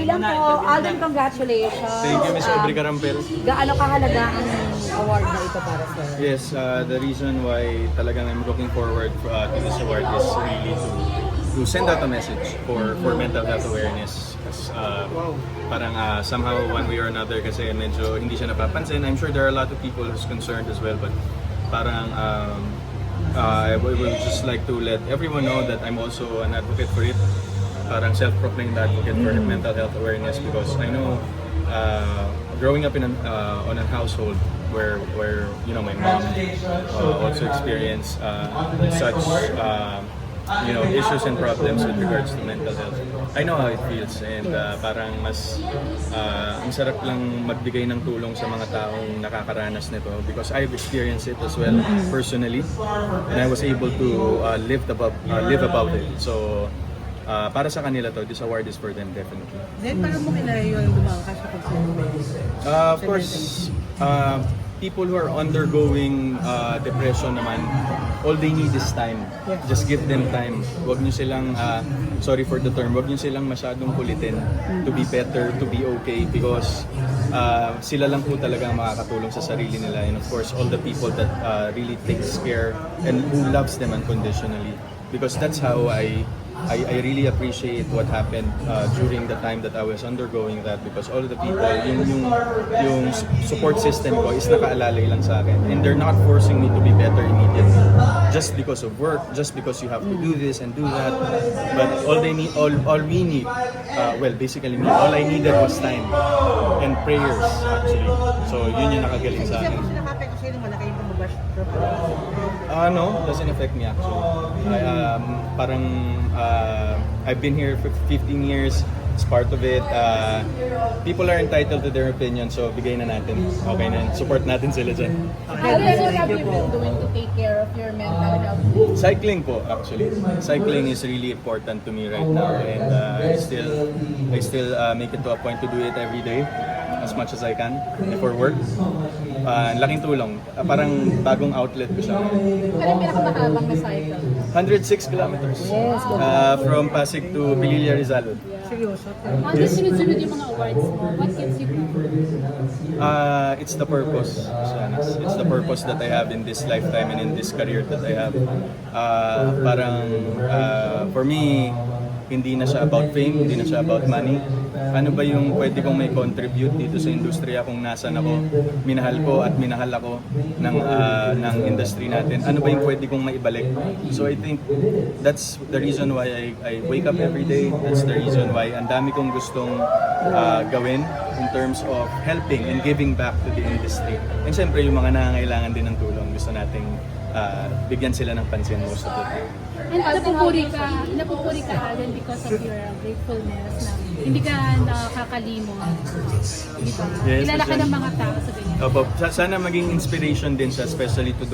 lang po, Alden, congratulations. Thank you, Miss Aubrey Carampel. Gaano kahalaga ang award na ito para sa Yes, the reason why talagang I'm looking forward to this award is really to send out a message for mental health awareness. Kasi parang somehow one way or another kasi medyo hindi siya napapansin. I'm sure there are a lot of people who's concerned as well, but parang I would just like to let everyone know that I'm also an advocate for it. Parang self-proclaimed advocate for mental health awareness because I know growing up in on a household where you know my mom also experienced such issues and problems with regards to mental health. I know how it feels and parang mas ang sarap lang magbigay ng tulong sa mga taong nakakaranas nito because I've experienced it as well personally and I was able to live above it. So para sa kanila to, this award is for them definitely. Then, paano mo kinaya yung lumangkas sa pagsusunod? Of course, people who are undergoing depression naman, all they need is time. Just give them time. Huwag nyo silang, sorry for the term, huwag nyo silang masyadong kulitin to be better, to be okay because sila lang po talaga ang makakatulong sa sarili nila and of course all the people that really takes care and who loves them unconditionally because that's how I really appreciate what happened during the time that I was undergoing that because all of the people, yung support system ko is nakaalalay lang sa akin and they're not forcing me to be better immediately just because of work, just because you have to do this and do that. But all we need, basically me, all I needed was time and prayers actually. So yun yung nakagaling sa akin. Kasi nakapit kasi yung malaki yung pumubash. No, doesn't affect me actually. I've been here for 15 years. It's part of it. People are entitled to their opinion, so bigay na natin. Okay na, support natin sila dyan. What have you been doing to take care of your mental health? Cycling po actually. Cycling is really important to me right now and I still make it to a point to do it every day as much as I can before work. Laking tulong. Parang bagong outlet ko siya. Ano yung pinakamahabang na cycle? 106 kilometers. From Pasig to Pililla, Rizal. Seryoso. Ano sunod-sunod yung mga awards mo? What gives you pride? It's the purpose, Shanas. It's the purpose that I have in this lifetime and in this career that I have. For me, hindi na siya about fame, hindi na siya about money. Ano ba yung pwede kong may contribute dito sa industriya kung nasan ako, minahal ko at minahal ako ng industry natin. Ano ba yung pwede kong maibalik? So I think that's the reason why I wake up every day. That's the reason why ang dami kong gustong gawin in terms of helping and giving back to the industry. And siyempre yung mga nangangailangan din ng tulong, gusto nating bigyan sila ng pansin most of the time. And napupuri ka Alden because of your gratefulness na hindi ka nakakalimot. Di ba? Yes, Kilala ka yes. ng mga tao sa ganyan. Opo, sana maging inspiration din siya, especially to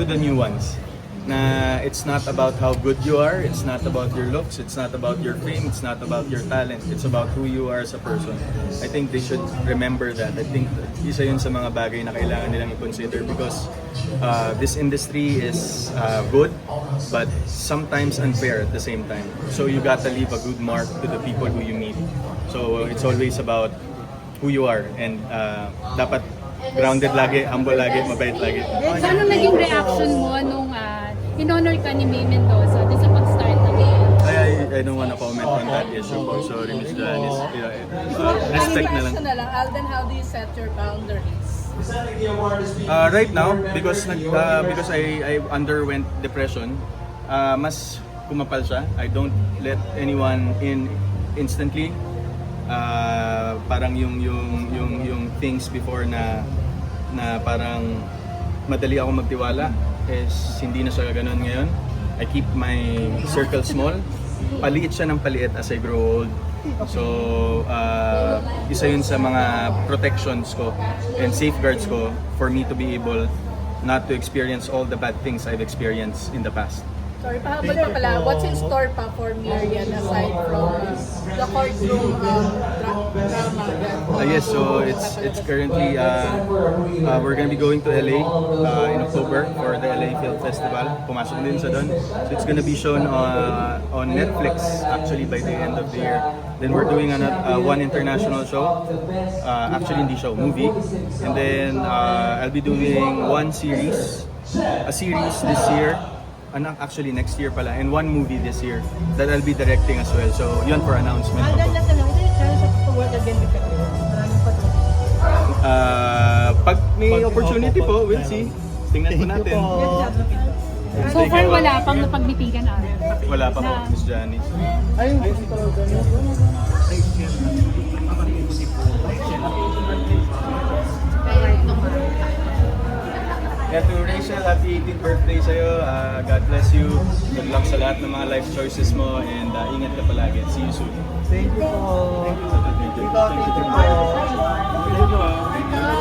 the new ones. Na it's not about how good you are, it's not about your looks, it's not about your fame, it's not about your talent, it's about who you are as a person. I think they should remember that. I think isa yun sa mga bagay na kailangan nilang i-consider because this industry is good, but sometimes unfair at the same time. So you gotta leave a good mark to the people who you meet. So it's always about who you are and dapat grounded lagi, humble lagi, mabait lagi. So anong naging reaction mo nung in-honor ka ni May Mendoza din sa pag-start ng game? I don't wanna comment on that issue po. Sorry, Miss Janice. Respect na lang. Alden, how do you set your boundaries? Right now, because I underwent depression, mas kumapal siya. I don't let anyone in instantly. Parang yung things before na parang madali ako magtiwala is hindi na siya ganun ngayon. I keep my circle small. Paliit siya ng paliit as I grow old. So, isa yun sa mga protections ko and safeguards ko for me to be able not to experience all the bad things I've experienced in the past. Sorry, pahabol pa pala. What's in store pa for Miriam aside from the the courtroom drama. Yes, so it's currently we're gonna be going to LA in October for the LA Film Festival. Pumasok din sa doon. So it's gonna be shown on Netflix actually by the end of the year. Then we're doing one international show, actually hindi show, movie. And then I'll be doing a series this year. Actually next year pala, and one movie this year that I'll be directing as well. So yun for announcement. Alden, natanong, is there a chance to work again with Katrina? Maraming pa to. Pag may opportunity po, we'll see. Tingnan po natin. So far, wala pang napagbitigan natin. Wala pa po, Miss Janice. Ayun, kasi talaga. Yeah, to Rachel, happy 18th birthday sa'yo. God bless you. Good luck sa lahat ng mga life choices mo and ingat ka palagi. See you soon. Thank you po. Thank you. Thank you.